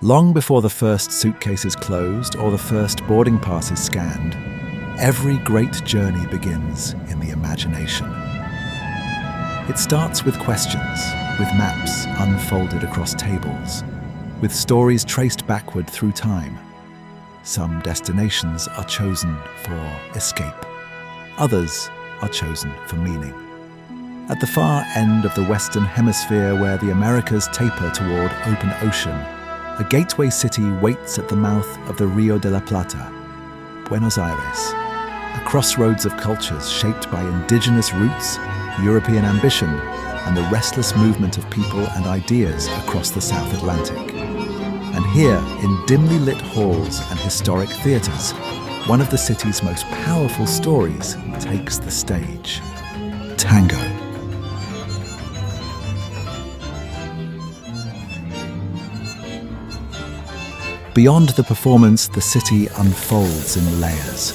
Long before the first suitcase is closed or the first boarding pass is scanned, every great journey begins in the imagination. It starts with questions, with maps unfolded across tables, with stories traced backward through time. Some destinations are chosen for escape. Others are chosen for meaning. At the far end of the Western Hemisphere, where the Americas taper toward open ocean, a gateway city waits at the mouth of the Rio de la Plata, Buenos Aires, a crossroads of cultures shaped by indigenous roots, European ambition, and the restless movement of people and ideas across the South Atlantic. And here, in dimly lit halls and historic theatres, one of the city's most powerful stories takes the stage: tango. Beyond the performance, the city unfolds in layers.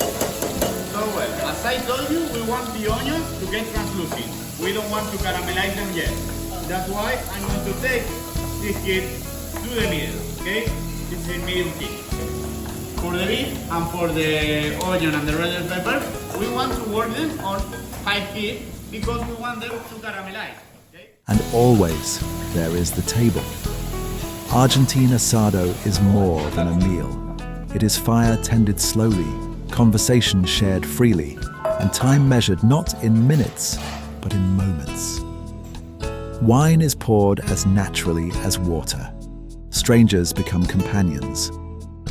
So well, as I told you, we want the onions to get translucent. We don't want to caramelize them yet. That's why I'm going to take this kit to the middle, okay? It's the middle kit. For the beef and for the onion and the red pepper, we want to work them on 5 heat because we want them to caramelize, okay? And always there is the table. Argentine asado is more than a meal. It is fire tended slowly, conversation shared freely, and time measured not in minutes, but in moments. Wine is poured as naturally as water. Strangers become companions.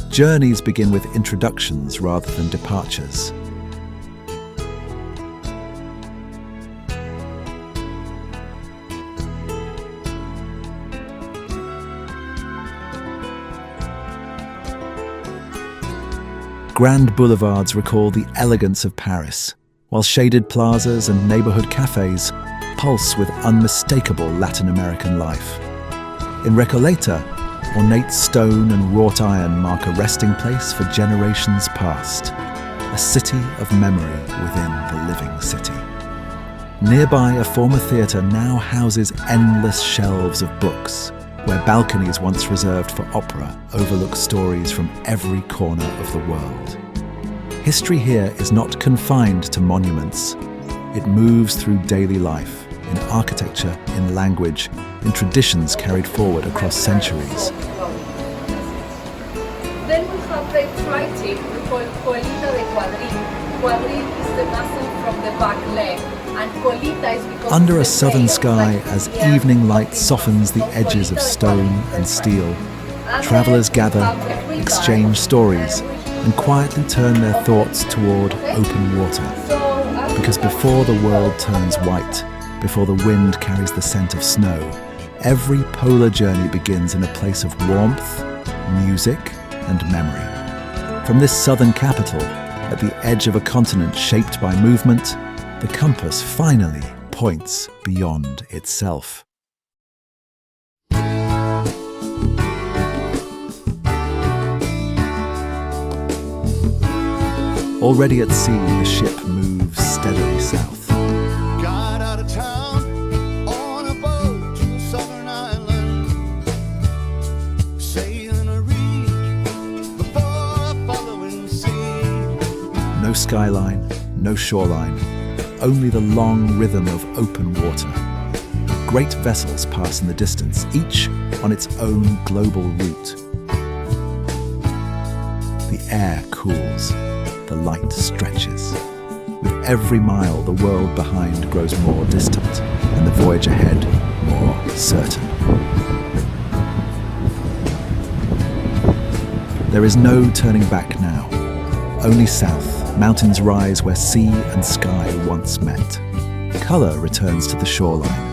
Journeys begin with introductions rather than departures. Grand boulevards recall the elegance of Paris, while shaded plazas and neighborhood cafes pulse with unmistakable Latin American life. In Recoleta, ornate stone and wrought iron mark a resting place for generations past, a city of memory within the living city. Nearby, a former theatre now houses endless shelves of books, where balconies once reserved for opera overlook stories from every corner of the world. History here is not confined to monuments. It moves through daily life, in architecture, in language, in traditions carried forward across centuries. Then we have the tri-tip we call colita de quadril. Quadril is the muscle from the back leg, and colita is because under a southern sky, as evening light softens the edges of stone and steel, travelers gather, exchange stories, and quietly turn their thoughts toward open water. Because before the world turns white, before the wind carries the scent of snow, every polar journey begins in a place of warmth, music, and memory. From this southern capital, at the edge of a continent shaped by movement, the compass finally points beyond itself. Already at sea, the ship moves steadily south. Got out of town on a boat to a southern island, sailing a reef before a following sea. No skyline, no shoreline, only the long rhythm of open water. Great vessels pass in the distance, each on its own global route. The air cools, the light stretches. With every mile, the world behind grows more distant, and the voyage ahead more certain. There is no turning back now. Only south, mountains rise where sea and sky once met. Color returns to the shoreline.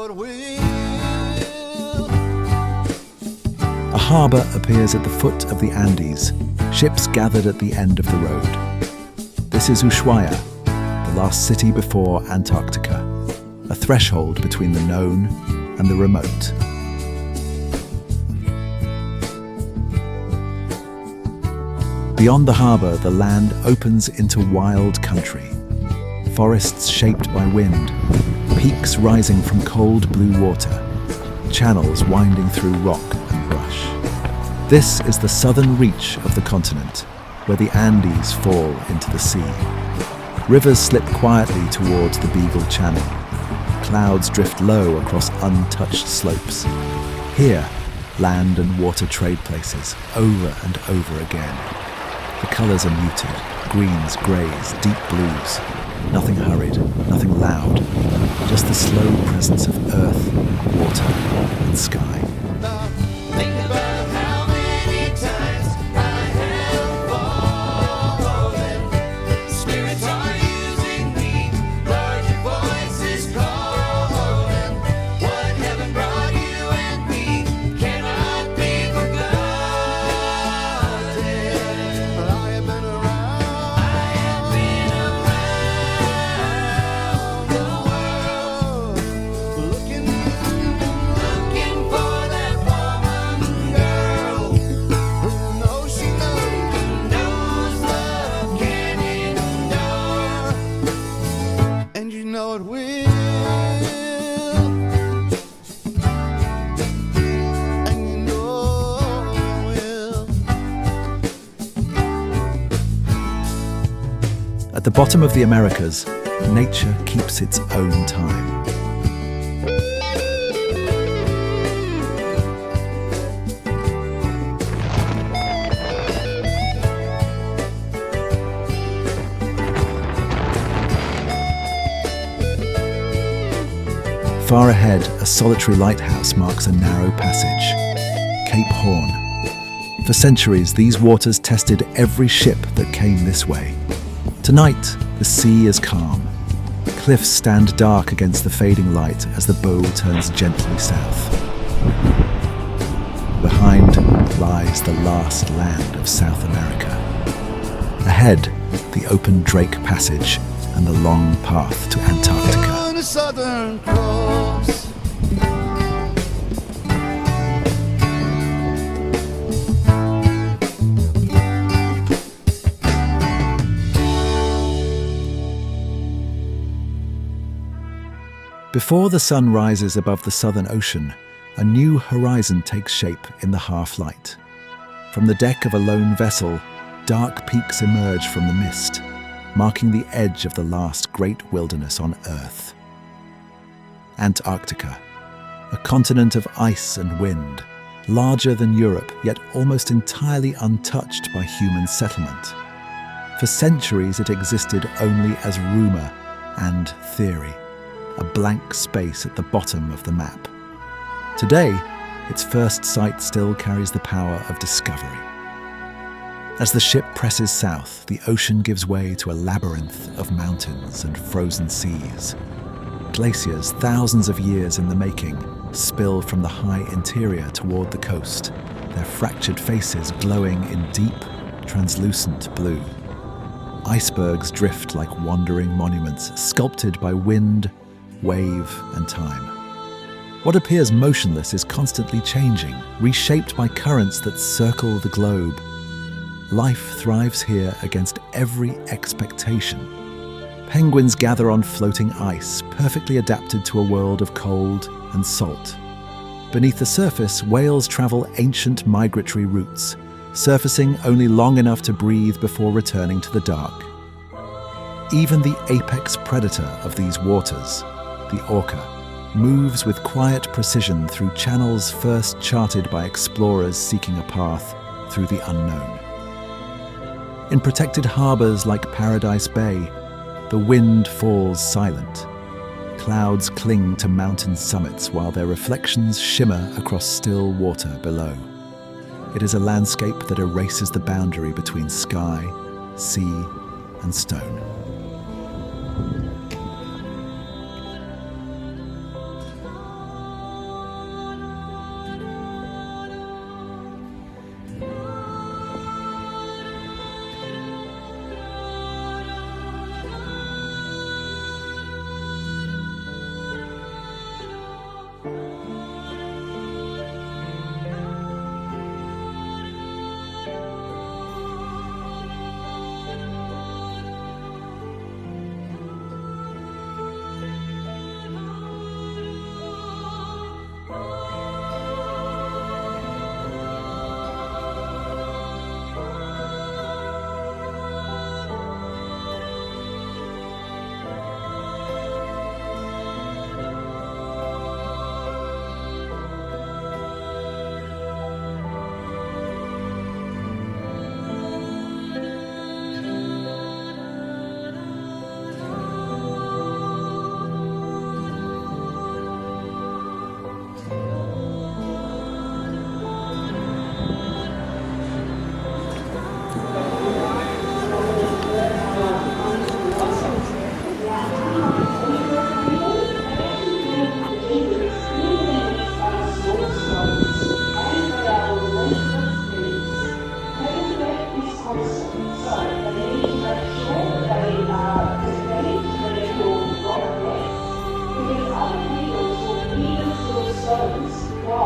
it will. A harbour appears at the foot of the Andes, ships gathered at the end of the road. This is Ushuaia, the last city before Antarctica, a threshold between the known and the remote. Beyond the harbour, the land opens into wild country. Forests shaped by wind, peaks rising from cold blue water, channels winding through rock and brush. This is the southern reach of the continent, where the Andes fall into the sea. Rivers slip quietly towards the Beagle Channel. Clouds drift low across untouched slopes. Here, land and water trade places, over and over again. The colours are muted, greens, greys, deep blues. Nothing hurried, nothing loud, just the slow presence of earth, water, and sky. Now, think about how many times I have fallen. Spirits are using me, larger voices calling. What heaven brought you and me cannot be forgotten. I have been around the world, looking for that woman, girl, who knows she knows love can endure, and you know it will, and you know it will. At the bottom of the Americas, nature keeps its own time. Far ahead, a solitary lighthouse marks a narrow passage, Cape Horn. For centuries, these waters tested every ship that came this way. Tonight, the sea is calm. Cliffs stand dark against the fading light as the bow turns gently south. Behind lies the last land of South America. Ahead, the open Drake Passage and the long path to Antarctica. On the Southern Cross, Before the sun rises above the Southern Ocean, a new horizon takes shape in the half-light. From the deck of a lone vessel, dark peaks emerge from the mist, marking the edge of the last great wilderness on Earth. Antarctica, a continent of ice and wind, larger than Europe, yet almost entirely untouched by human settlement. For centuries it existed only as rumour and theory, a blank space at the bottom of the map. Today, its first sight still carries the power of discovery. As the ship presses south, the ocean gives way to a labyrinth of mountains and frozen seas. Glaciers, thousands of years in the making, spill from the high interior toward the coast, their fractured faces glowing in deep, translucent blue. Icebergs drift like wandering monuments, sculpted by wind, wave, and time. What appears motionless is constantly changing, reshaped by currents that circle the globe. Life thrives here against every expectation. Penguins gather on floating ice, perfectly adapted to a world of cold and salt. Beneath the surface, whales travel ancient migratory routes, surfacing only long enough to breathe before returning to the dark. Even the apex predator of these waters, the orca, moves with quiet precision through channels first charted by explorers seeking a path through the unknown. In protected harbours like Paradise Bay, the wind falls silent. Clouds cling to mountain summits while their reflections shimmer across still water below. It is a landscape that erases the boundary between sky, sea, and stone.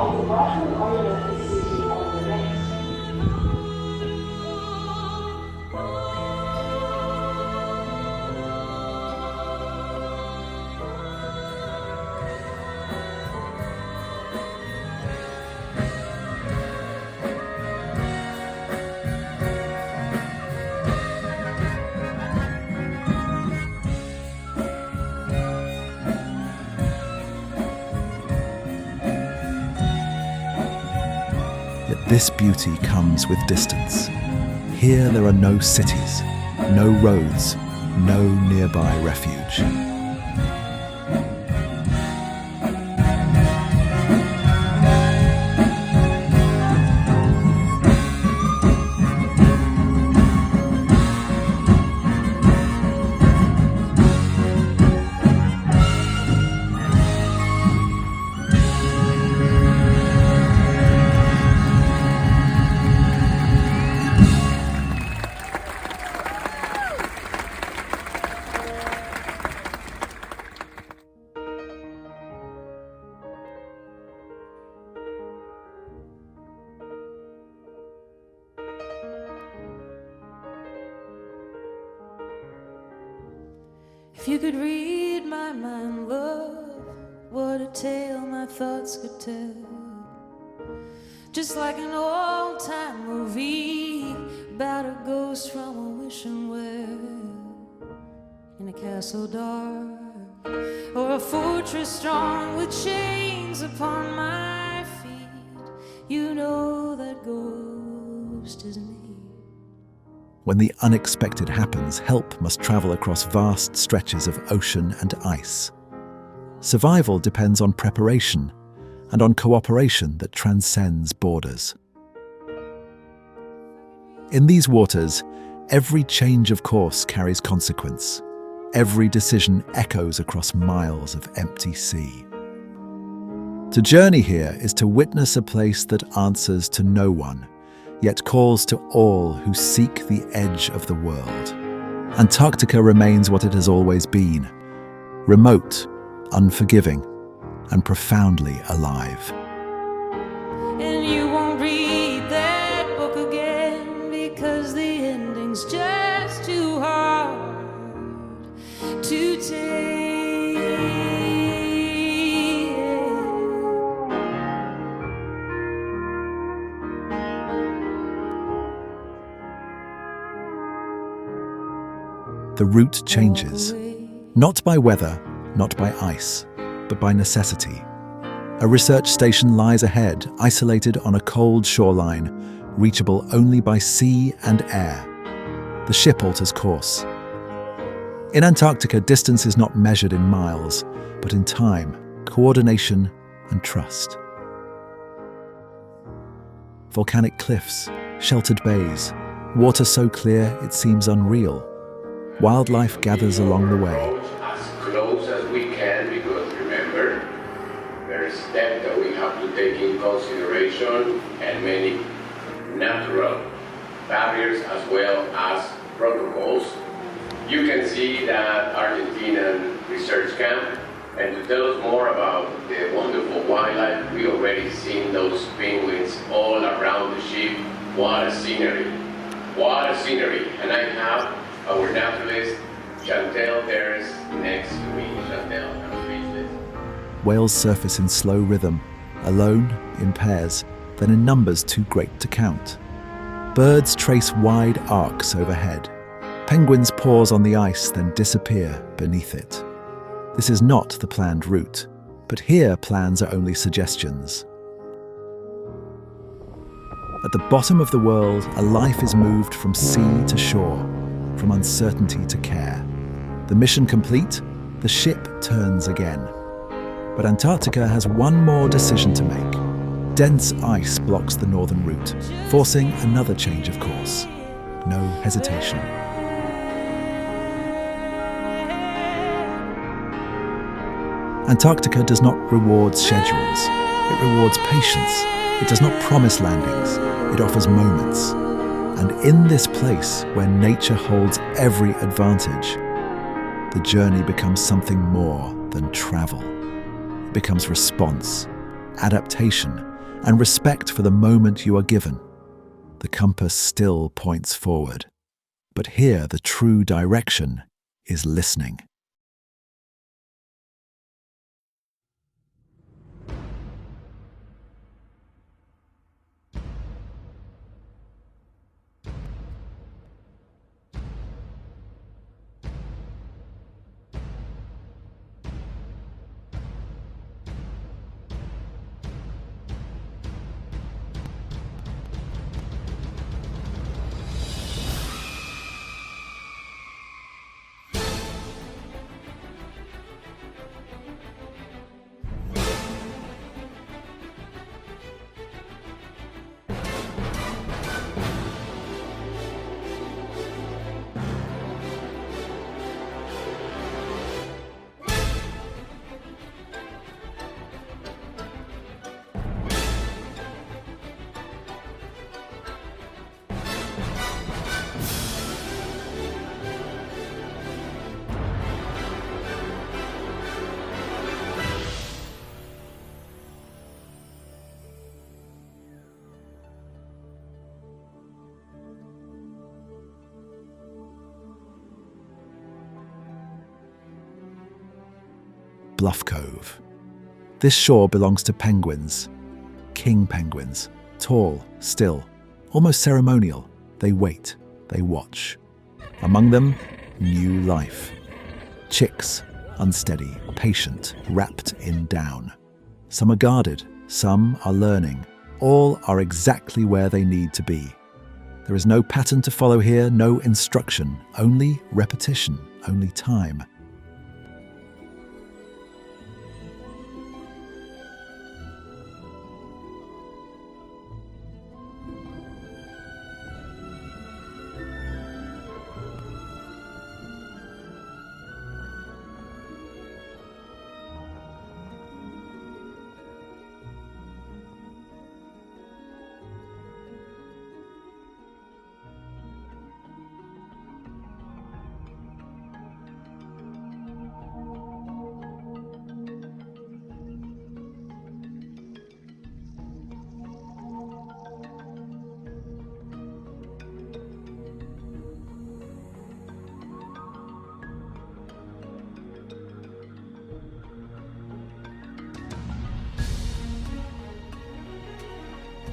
of the bottom or left is sitting on the left. Yet this beauty comes with distance. Here there are no cities, no roads, no nearby refuge. If you could read my mind, love, what a tale my thoughts could tell. Just like an old-time movie about a ghost from a wishing well, in a castle dark or a fortress strong with chains upon my feet. You know that ghost is me. When the unexpected happens, help must travel across vast stretches of ocean and ice. Survival depends on preparation and on cooperation that transcends borders. In these waters, every change of course carries consequence. Every decision echoes across miles of empty sea. To journey here is to witness a place that answers to no one, yet calls to all who seek the edge of the world. Antarctica remains what it has always been: remote, unforgiving, and profoundly alive. And you won't read that book again because the ending's just too hard to take. The route changes, not by weather, not by ice, but by necessity. A research station lies ahead, isolated on a cold shoreline, reachable only by sea and air. The ship alters course. In Antarctica, distance is not measured in miles, but in time, coordination, and trust. Volcanic cliffs, sheltered bays, water so clear it seems unreal. Wildlife gathers along the way. As close as we can, because remember, there's depth that we have to take in consideration and many natural barriers as well as protocols. You can see that Argentine research camp, and to tell us more about the wonderful wildlife, we already seen those penguins all around the ship. What a scenery! What a scenery! And I have our naturalist, Chantel, there's next to me. Chantel, I'm speechless. Whales surface in slow rhythm, alone, in pairs, then in numbers too great to count. Birds trace wide arcs overhead. Penguins pause on the ice, then disappear beneath it. This is not the planned route, but here plans are only suggestions. At the bottom of the world, a life is moved from sea to shore, from uncertainty to care. The mission complete, the ship turns again. But Antarctica has one more decision to make. Dense ice blocks the northern route, forcing another change of course. No hesitation. Antarctica does not reward schedules. It rewards patience. It does not promise landings. It offers moments. And in this place, where nature holds every advantage, the journey becomes something more than travel. It becomes response, adaptation, and respect for the moment you are given. The compass still points forward, but here the true direction is listening. Bluff Cove. This shore belongs to penguins. King penguins. Tall, still, almost ceremonial. They wait, they watch. Among them, new life. Chicks, unsteady, patient, wrapped in down. Some are guarded, some are learning. All are exactly where they need to be. There is no pattern to follow here, no instruction, only repetition, only time.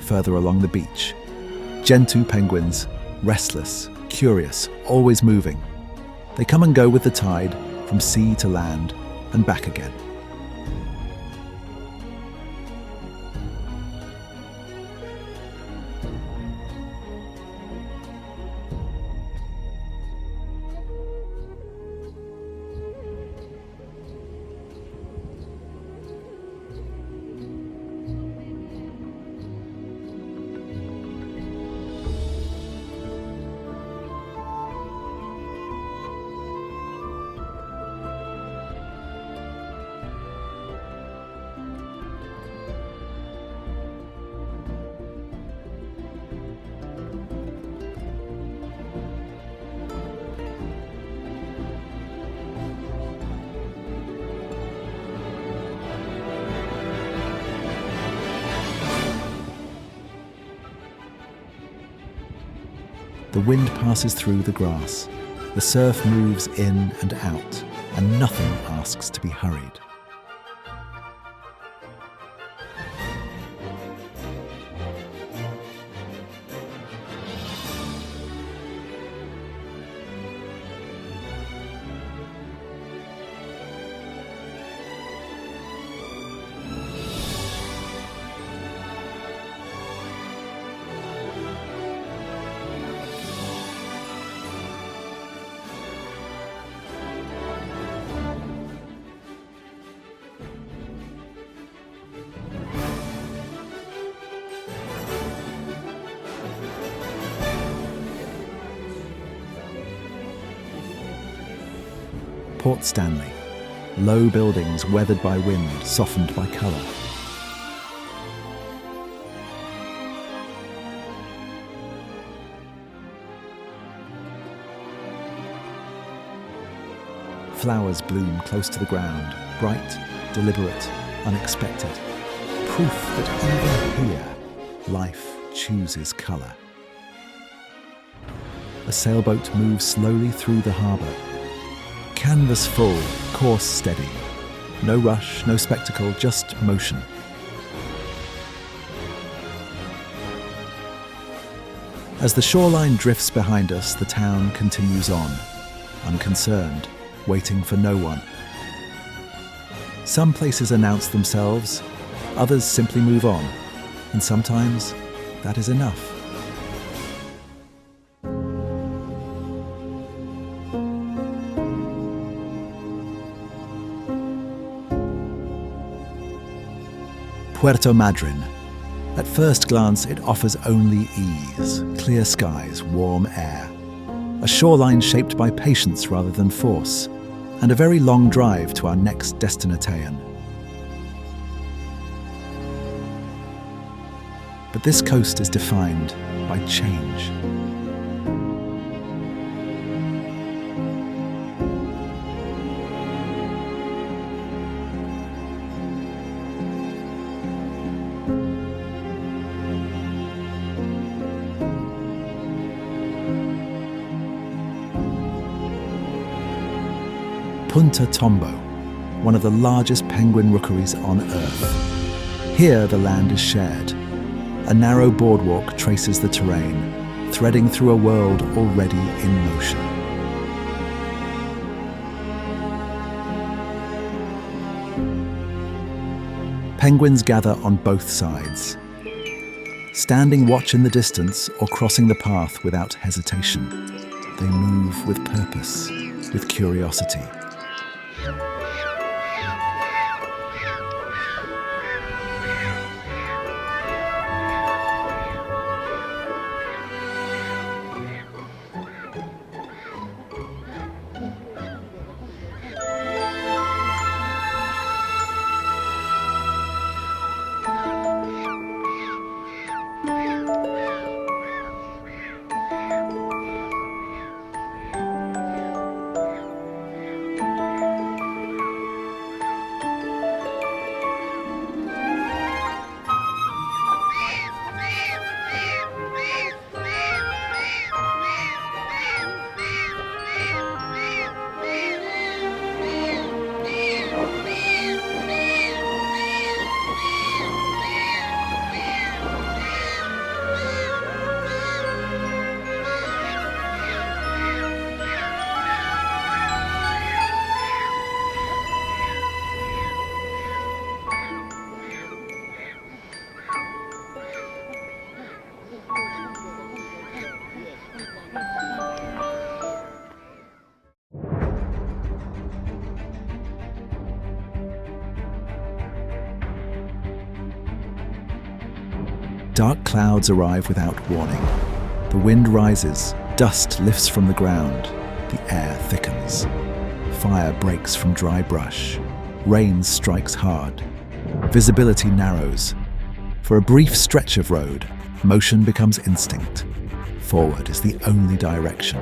Further along the beach, Gentoo penguins, restless, curious, always moving. They come and go with the tide, from sea to land, and back again. The wind passes through the grass. The surf moves in and out, and nothing asks to be hurried. Port Stanley. Low buildings weathered by wind, softened by colour. Flowers bloom close to the ground, bright, deliberate, unexpected. proof that even here, life chooses colour. A sailboat moves slowly through the harbour. Canvas full, course steady. No rush, no spectacle, just motion. As the shoreline drifts behind us, the town continues on, unconcerned, waiting for no one. Some places announce themselves, others simply move on, and sometimes that is enough. Puerto Madryn. At first glance, it offers only ease, clear skies, warm air, a shoreline shaped by patience rather than force, and a very long drive to our next destination. But this coast is defined by change. Punta Tombo, one of the largest penguin rookeries on Earth. Here the land is shared. A narrow boardwalk traces the terrain, threading through a world already in motion. Penguins gather on both sides, standing watch in the distance or crossing the path without hesitation. They move with purpose, with curiosity. Dark clouds arrive without warning. The wind rises, dust lifts from the ground, the air thickens. Fire breaks from dry brush. Rain strikes hard. Visibility narrows. For a brief stretch of road, motion becomes instinct. Forward is the only direction.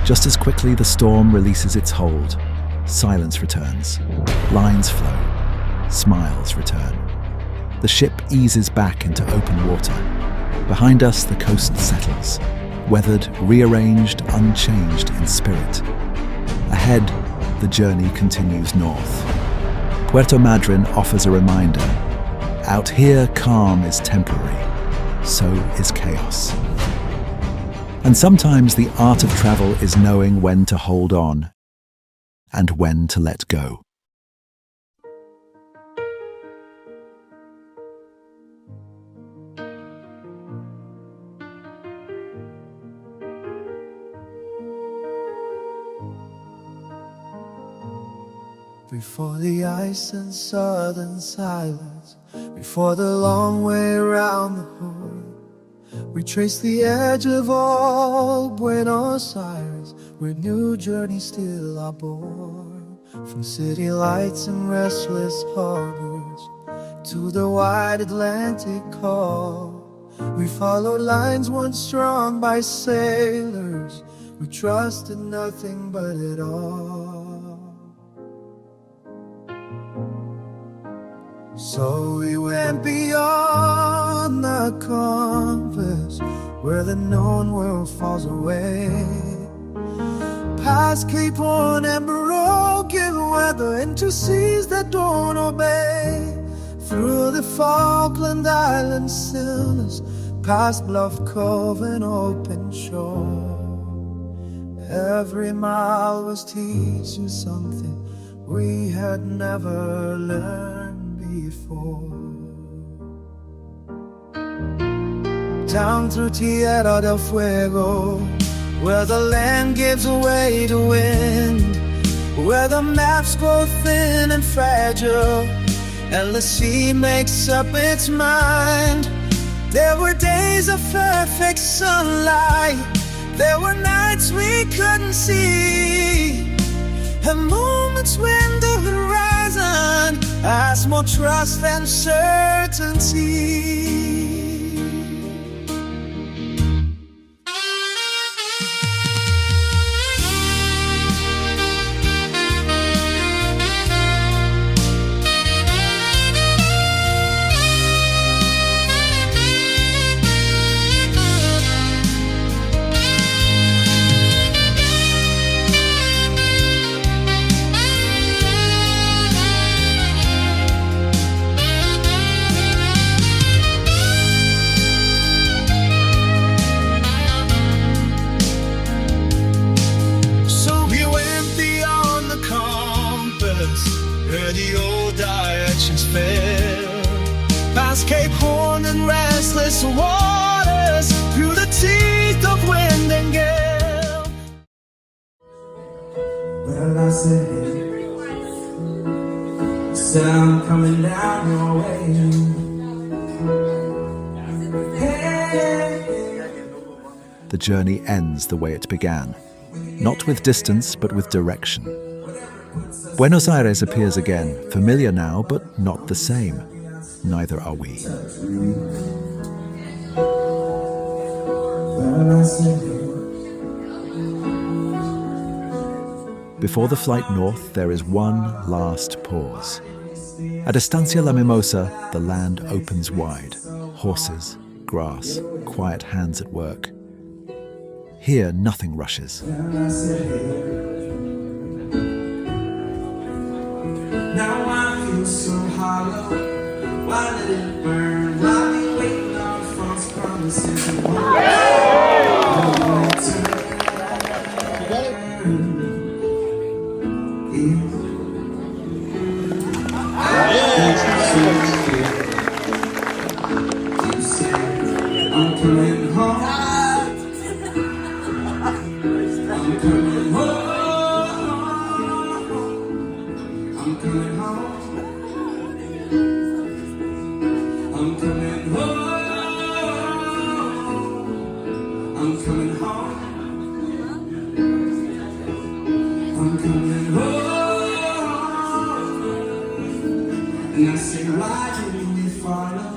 Just as quickly the storm releases its hold, silence returns, lines flow, smiles return. The ship eases back into open water. Behind us, the coast settles, weathered, rearranged, unchanged in spirit. Ahead, the journey continues north. Puerto Madryn offers a reminder. Out here, calm is temporary, so is chaos. And sometimes the art of travel is knowing when to hold on and when to let go. Before the ice and southern silence, before the long way around the horn, we trace the edge of old Buenos Aires, where new journeys still are born. From city lights and restless harbors, to the wide Atlantic call. We followed lines once strong by sailors. We trusted nothing but it all. So we went beyond the compass, where the known world falls away, past Cape Horn and broken weather, into seas that don't obey, through the Falkland Islands stillness, past Bluff Cove and open shore. Every mile was teaching something we had never learned before. Down through Tierra del Fuego, where the land gives way to wind, where the maps grow thin and fragile, and the sea makes up its mind. There were days of perfect sunlight, there were nights we couldn't see, and moments when the horizon has more trust than certainty. Where the old directions fail, past Cape Horn and restless waters, through the teeth of wind and gale. Well, I said, I'm coming down your way. The journey ends the way it began, not with distance, but with direction. Buenos Aires appears again, familiar now, but not the same. Neither are we. Before the flight north, there is one last pause. At Estancia La Mimosa, the land opens wide. Horses, grass, quiet hands at work. Here, nothing rushes. Now I feel so hollow. Why did it burn? Why be waiting on false promises? I'm coming home. I'm coming home. I'm coming home. I'm coming home. I'm coming home. I'm coming home. And I say, why did we follow?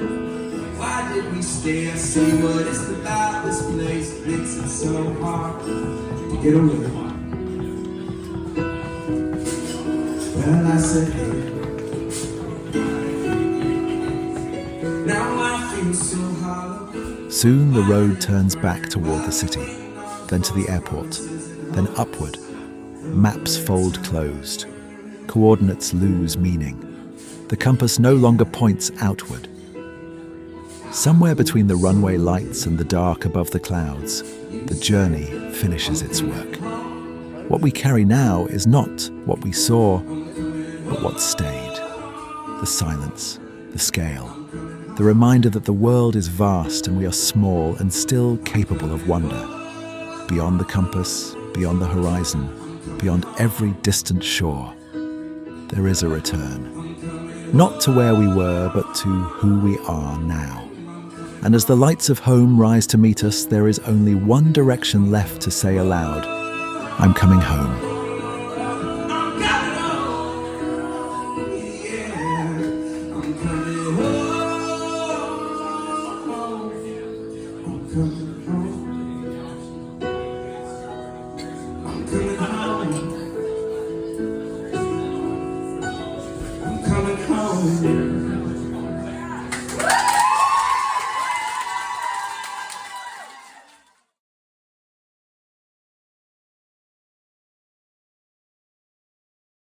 Why did we stay? I say, what is it about this place that makes it so hard to get away? Well, I said, hey. Now I feel so hollow. Soon the road turns back toward the city, then to the airport, then upward. Maps fold closed. Coordinates lose meaning. The compass no longer points outward. Somewhere between the runway lights and the dark above the clouds, the journey finishes its work. What we carry now is not what we saw, but what stayed. The silence, the scale, the reminder that the world is vast and we are small and still capable of wonder. Beyond the compass, beyond the horizon, beyond every distant shore, there is a return. Not to where we were, but to who we are now. And as the lights of home rise to meet us, there is only one direction left to say aloud, I'm coming home. I'm coming home. come